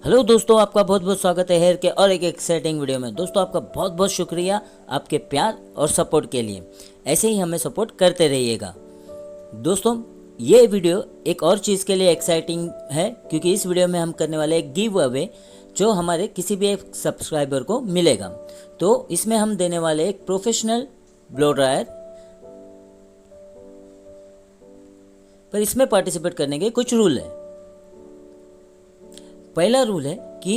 Hello दोस्तों, आपका बहुत बहुत स्वागत है हेयर के और एक एक्साइटिंग वीडियो में। दोस्तों, आपका बहुत बहुत शुक्रिया आपके प्यार और सपोर्ट के लिए। ऐसे ही हमें सपोर्ट करते रहिएगा। दोस्तों, ये वीडियो एक और चीज़ के लिए एक्साइटिंग है, क्योंकि इस वीडियो में हम करने वाले एक गिव अवे जो हमारे किसी भी एक सब्सक्राइबर को मिलेगा। तो इसमें हम देने वाले एक प्रोफेशनल ब्लो ड्रायर, पर इसमें पार्टिसिपेट करने के कुछ रूल है। पहला रूल है कि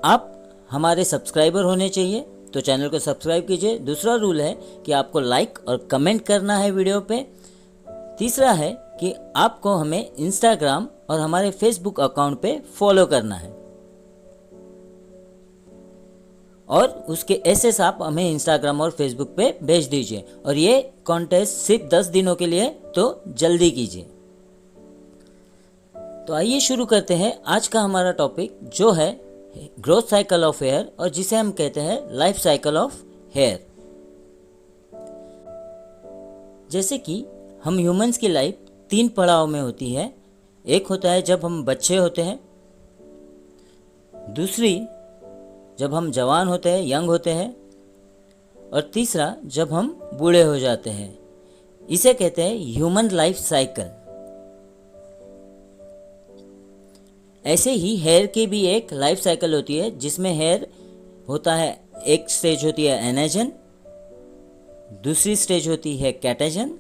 आप हमारे सब्सक्राइबर होने चाहिए, तो चैनल को सब्सक्राइब कीजिए। दूसरा रूल है कि आपको लाइक और कमेंट करना है वीडियो पे। तीसरा है कि आपको हमें इंस्टाग्राम और हमारे फेसबुक अकाउंट पे फॉलो करना है, और उसके एसेस आप हमें इंस्टाग्राम और फेसबुक पे भेज दीजिए। और ये कॉन्टेस्ट सिर्फ 10 दिनों के लिए, तो जल्दी कीजिए। तो आइए शुरू करते हैं आज का हमारा टॉपिक, जो है ग्रोथ साइकिल ऑफ हेयर, और जिसे हम कहते हैं लाइफ साइकिल ऑफ हेयर। जैसे कि हम ह्यूमंस की लाइफ 3 पड़ाव में होती है। एक होता है जब हम बच्चे होते हैं, दूसरी जब हम जवान होते हैं, यंग होते हैं, और तीसरा जब हम बूढ़े हो जाते हैं। इसे कहते हैं ह्यूमन लाइफ साइकिल। ऐसे ही हेयर की भी एक लाइफ साइकिल होती है, जिसमें हेयर होता है, एक स्टेज होती है एनाजन, दूसरी स्टेज होती है कैटाजन,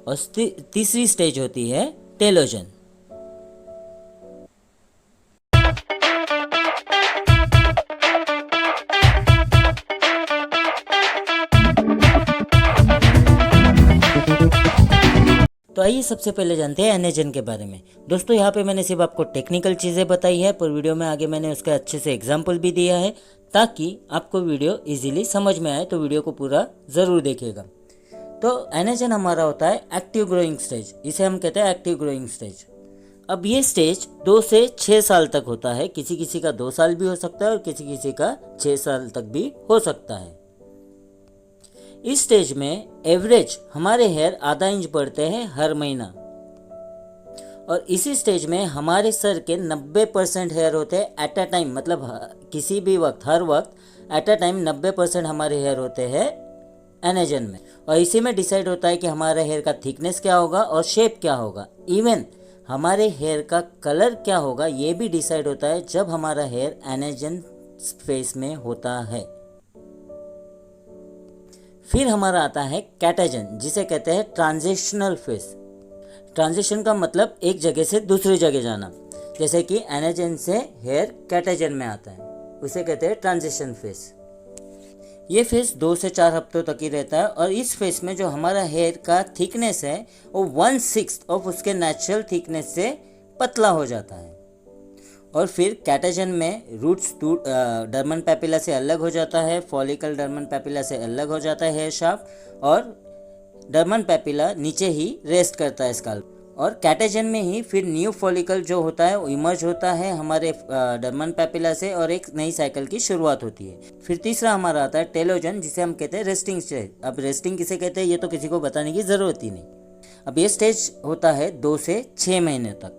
और तीसरी स्टेज होती है टेलोजन। तो आइए सबसे पहले जानते हैं एनाजन के बारे में। दोस्तों, यहाँ पे मैंने सिर्फ आपको टेक्निकल चीज़ें बताई है, पर वीडियो में आगे मैंने उसका अच्छे से एग्जाम्पल भी दिया है, ताकि आपको वीडियो इजीली समझ में आए। तो वीडियो को पूरा ज़रूर देखिएगा। तो एनाजन हमारा होता है एक्टिव ग्रोइंग स्टेज, इसे हम कहते हैं एक्टिव ग्रोइंग स्टेज। अब ये स्टेज 2 से 6 साल तक होता है। किसी किसी का 2 साल भी हो सकता है और किसी किसी का 6 साल तक भी हो सकता है। इस स्टेज में एवरेज हमारे हेयर आधा इंच बढ़ते हैं हर महीना, और इसी स्टेज में हमारे सर के 90% हेयर होते हैं एट अ टाइम, मतलब किसी भी वक्त, हर वक्त एट अ टाइम 90% हमारे हेयर होते हैं एनाजन में। और इसी में डिसाइड होता है कि हमारे हेयर का थिकनेस क्या होगा और शेप क्या होगा। इवन हमारे हेयर का कलर क्या होगा, ये भी डिसाइड होता है जब हमारा हेयर एनाजन फेस में होता है। फिर हमारा आता है कैटाजन, जिसे कहते हैं ट्रांजिशनल फेस। ट्रांजिशन का मतलब एक जगह से दूसरी जगह जाना, जैसे कि एनाजन से हेयर कैटाजन में आता है, उसे कहते हैं ट्रांजिशन फेस। ये फेस 2 से 4 हफ्तों तक ही रहता है, और इस फेस में जो हमारा हेयर का थिकनेस है वो 1/6 ऑफ उसके नेचुरल थिकनेस से पतला हो जाता है। और फिर कैटाजन में रूट्स डर्मन पैपिला से अलग हो जाता है, फॉलिकल डर्मन पैपिला से अलग हो जाता है हेयर शाफ्ट, और डर्मन पैपिला नीचे ही रेस्ट करता है स्काल्प। और कैटाजन में ही फिर न्यू फॉलिकल जो होता है वो इमर्ज होता है हमारे डर्मन पैपिला से, और एक नई साइकिल की शुरुआत होती है। फिर तीसरा हमारा आता है टेलोजन, जिसे हम कहते हैं रेस्टिंग स्टेज। अब रेस्टिंग किसे कहते हैं ये तो किसी को बताने की ज़रूरत ही नहीं। अब ये स्टेज होता है 2 से 6 महीने तक।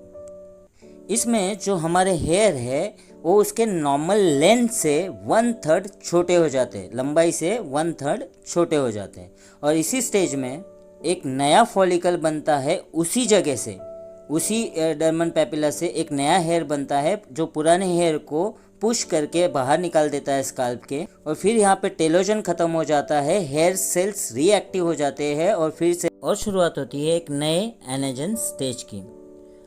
इसमें जो हमारे हेयर है वो उसके नॉर्मल लेंथ से 1/3 छोटे हो जाते हैं, लंबाई से 1/3 छोटे हो जाते हैं। और इसी स्टेज में एक नया फॉलिकल बनता है, उसी जगह से, उसी डर्मन पैपिला से एक नया हेयर बनता है, जो पुराने हेयर को पुश करके बाहर निकाल देता है स्काल्प के। और फिर यहाँ पे टेलोजन खत्म हो जाता है, हेयर सेल्स रिएक्टिव हो जाते हैं, और फिर से और शुरुआत होती है एक नए एनाजन स्टेज की।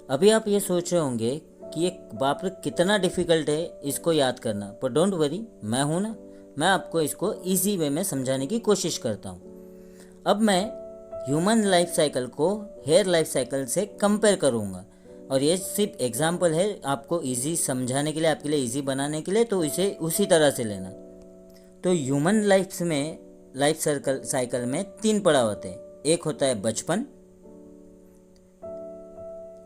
अभी आप ये सोच रहे होंगे कि ये बाप रे कितना डिफ़िकल्ट है इसको याद करना, पर डोंट वरी, मैं हूँ ना, मैं आपको इसको इजी वे में समझाने की कोशिश करता हूँ। अब मैं ह्यूमन लाइफ साइकिल को हेयर लाइफ साइकिल से कंपेयर करूँगा, और ये सिर्फ एग्जांपल है आपको इजी समझाने के लिए, आपके लिए इजी बनाने के लिए, तो इसे उसी तरह से लेना। तो ह्यूमन लाइफ साइकिल में 3 पड़ाव होते हैं। एक होता है बचपन,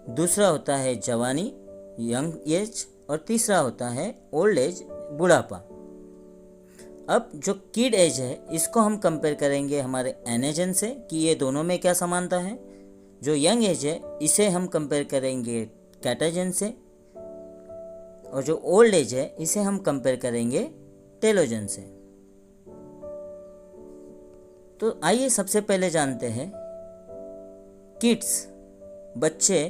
दूसरा होता है जवानी, यंग एज, और तीसरा होता है ओल्ड एज, बुढ़ापा। अब जो किड एज है इसको हम कंपेयर करेंगे हमारे एनाजन से कि ये दोनों में क्या समानता है। जो यंग एज है इसे हम कंपेयर करेंगे कैटाजन से, और जो ओल्ड एज है इसे हम कंपेयर करेंगे टेलोजन से। तो आइए सबसे पहले जानते हैं किड्स बच्चे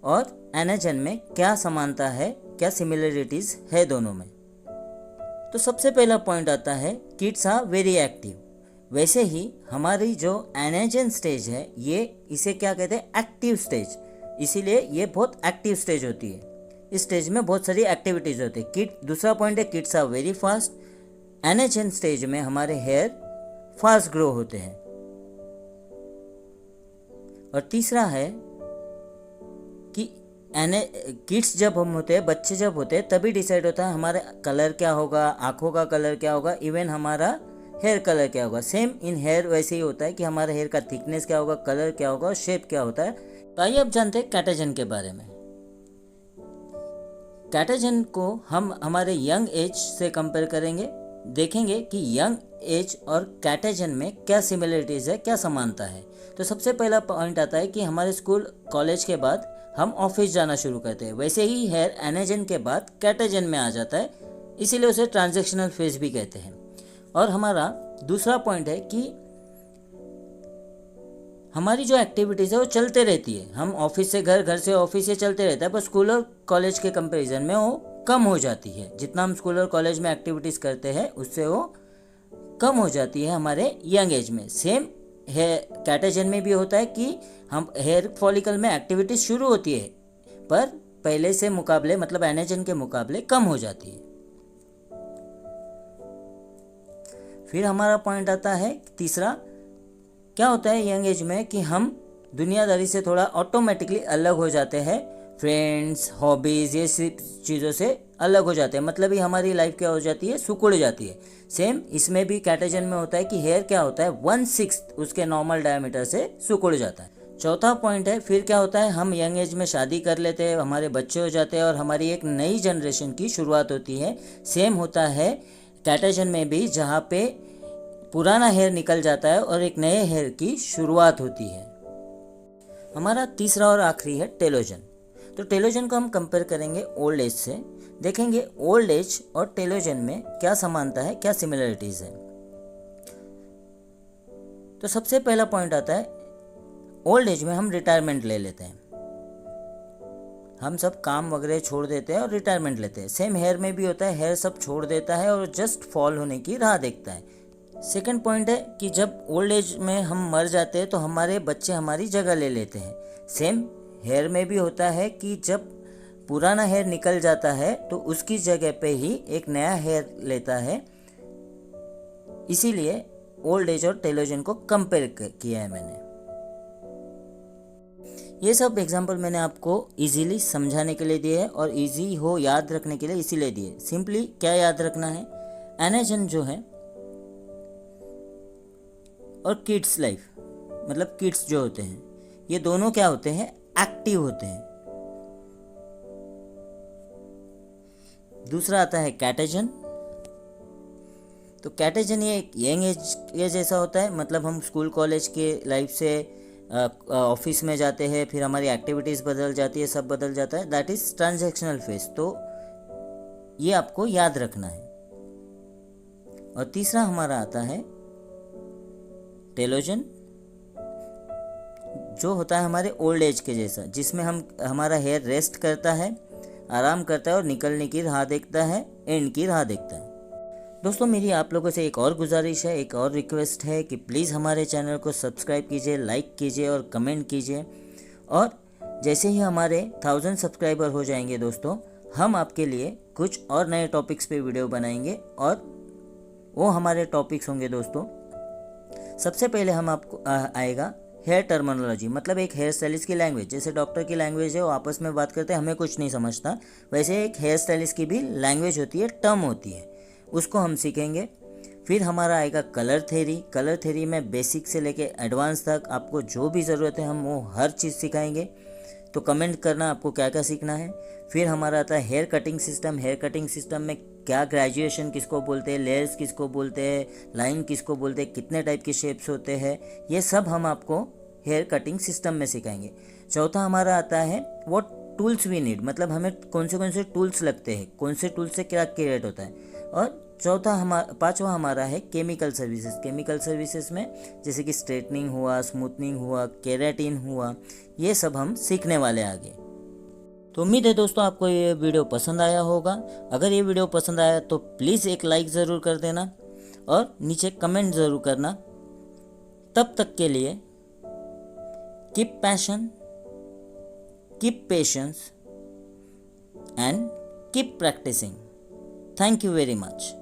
और एनाजन में क्या समानता है, क्या सिमिलरिटीज है दोनों में। तो सबसे पहला पॉइंट आता है किड्स आर वेरी एक्टिव। वैसे ही हमारी जो एनाजन स्टेज है ये इसे क्या कहते हैं, एक्टिव स्टेज, इसीलिए ये बहुत एक्टिव स्टेज होती है। इस स्टेज में बहुत सारी एक्टिविटीज होती है। दूसरा पॉइंट है kids are very fast. Anagen stage में हमारे हेयर फास्ट ग्रो होते हैं। और तीसरा है कि किड्स जब हम होते हैं, बच्चे जब होते हैं, तभी डिसाइड होता है हमारा कलर क्या होगा, आँखों का कलर क्या होगा, इवन हमारा हेयर कलर क्या होगा। सेम इन हेयर वैसे ही होता है कि हमारे हेयर का थिकनेस क्या होगा, कलर क्या होगा और शेप क्या होता है। तो आइए अब जानते हैं कैटाजन के बारे में। कैटाजन को हम हमारे यंग एज से कंपेयर करेंगे, देखेंगे कि यंग एज और कैटाजन में क्या सिमिलरिटीज है, क्या समानता है। तो सबसे पहला पॉइंट आता है कि हमारे स्कूल कॉलेज के बाद हम ऑफिस जाना शुरू करते हैं। वैसे ही हेयर एनाजन के बाद कैटाजन में आ जाता है, इसीलिए उसे ट्रांजैक्शनल फेज भी कहते हैं। और हमारा दूसरा पॉइंट है कि हमारी जो एक्टिविटीज़ है वो चलते रहती है। हम ऑफिस से घर, घर से ऑफिस से चलते रहता है, पर स्कूल और कॉलेज के कंपैरिजन में वो कम हो जाती है। जितना हम स्कूल और कॉलेज में एक्टिविटीज़ करते हैं उससे वो कम हो जाती है हमारे यंग एज में। सेम है कैटाजन में भी होता है कि हम हेयर फॉलिकल में एक्टिविटीज़ शुरू होती है, पर पहले से मुकाबले, मतलब एनाजन के मुकाबले कम हो जाती है। फिर हमारा पॉइंट आता है तीसरा, क्या होता है यंग एज में कि हम दुनियादारी से थोड़ा ऑटोमेटिकली अलग हो जाते हैं। फ्रेंड्स, हॉबीज़, ये सब चीज़ों से अलग हो जाते हैं। मतलब ही हमारी लाइफ क्या हो जाती है, सिकुड़ जाती है। सेम इसमें भी कैटाजन में होता है कि हेयर क्या होता है, 1/6 उसके नॉर्मल डायमीटर से सिकुड़ जाता है। चौथा पॉइंट है फिर क्या होता है, हम यंग एज में शादी कर लेते हैं, हमारे बच्चे हो जाते हैं और हमारी एक नई जनरेशन की शुरुआत होती है। सेम होता है कैटाजन में भी, जहाँ पे पुराना हेयर निकल जाता है और एक नए हेयर की शुरुआत होती है। हमारा तीसरा और आखिरी है टेलोजन। तो टेलोजन को हम कंपेयर करेंगे ओल्ड एज से, देखेंगे ओल्ड एज और टेलोजन में क्या समानता है, क्या सिमिलरिटीज है। तो सबसे पहला पॉइंट आता है ओल्ड एज में हम रिटायरमेंट ले लेते हैं, हम सब काम वगैरह छोड़ देते हैं और रिटायरमेंट लेते हैं। सेम हेयर में भी होता है, हेयर सब छोड़ देता है और जस्ट फॉल होने की राह देखता है। सेकंड पॉइंट है कि जब ओल्ड एज में हम मर जाते हैं तो हमारे बच्चे हमारी जगह ले लेते हैं। सेम हेयर में भी होता है कि जब पुराना हेयर निकल जाता है तो उसकी जगह पे ही एक नया हेयर लेता है। इसीलिए ओल्ड एज और टेलोजन को कंपेयर किया है मैंने। ये सब एग्जाम्पल मैंने आपको इजीली समझाने के लिए दिए हैं और इजी हो याद रखने के लिए इसीलिए दिए। सिंपली क्या याद रखना है, एनाजन जो है और किड्स लाइफ, मतलब किड्स जो होते हैं, ये दोनों क्या होते हैं, एक्टिव होते हैं। दूसरा आता है कैटाजन। तो कैटाजन ये एक यंग एज के जैसा होता है, मतलब हम स्कूल कॉलेज के लाइफ से ऑफिस में जाते हैं, फिर हमारी एक्टिविटीज़ बदल जाती है, सब बदल जाता है, दैट इज़ ट्रांजैक्शनल फेज। तो ये आपको याद रखना है। और तीसरा हमारा आता है टेलोजन, जो होता है हमारे ओल्ड एज के जैसा, जिसमें हमारा हेयर रेस्ट करता है, आराम करता है और निकलने की राह देखता है, एंड की राह देखता है। दोस्तों मेरी आप लोगों से एक और गुजारिश है, एक और रिक्वेस्ट है कि प्लीज़ हमारे चैनल को सब्सक्राइब कीजिए, लाइक कीजिए और कमेंट कीजिए। और जैसे ही हमारे 1000 सब्सक्राइबर हो जाएंगे दोस्तों, हम आपके लिए कुछ और नए टॉपिक्स पे वीडियो बनाएंगे और वो हमारे टॉपिक्स होंगे दोस्तों। सबसे पहले हम आपको आएगा हेयर टर्मिनोलॉजी, मतलब एक हेयर स्टाइलिस्ट की लैंग्वेज। जैसे डॉक्टर की लैंग्वेज है, वो आपस में बात करते हैं, हमें कुछ नहीं समझता, वैसे एक हेयर स्टाइलिस्ट की भी लैंग्वेज होती है, टर्म होती है, उसको हम सीखेंगे। फिर हमारा आएगा कलर थ्योरी। कलर थ्योरी में बेसिक से लेके एडवांस तक आपको जो भी ज़रूरत है हम वो हर चीज़ सिखाएंगे। तो कमेंट करना आपको क्या क्या सीखना है। फिर हमारा आता है hair cutting system. Hair cutting system में क्या ग्रेजुएशन किसको बोलते हैं, लेयर्स किसको बोलते हैं, लाइन किसको बोलते हैं, कितने टाइप के शेप्स होते हैं, ये सब हम आपको हेयर कटिंग सिस्टम में सिखाएंगे। चौथा हमारा आता है व्हाट टूल्स वी नीड, मतलब हमें कौन से टूल्स लगते हैं, कौन से टूल्स से क्या क्रिएट होता है। और पांचवा हमारा है केमिकल सर्विसेज। केमिकल सर्विसेज में जैसे कि स्ट्रेटनिंग हुआ, स्मूथनिंग हुआ, केराटिन हुआ, ये सब हम सीखने वाले हैं आगे। तो उम्मीद है दोस्तों आपको ये वीडियो पसंद आया होगा। अगर ये वीडियो पसंद आया तो प्लीज़ एक लाइक ज़रूर कर देना और नीचे कमेंट ज़रूर करना। तब तक के लिए keep passion, keep patience and keep practising. Thank you very much.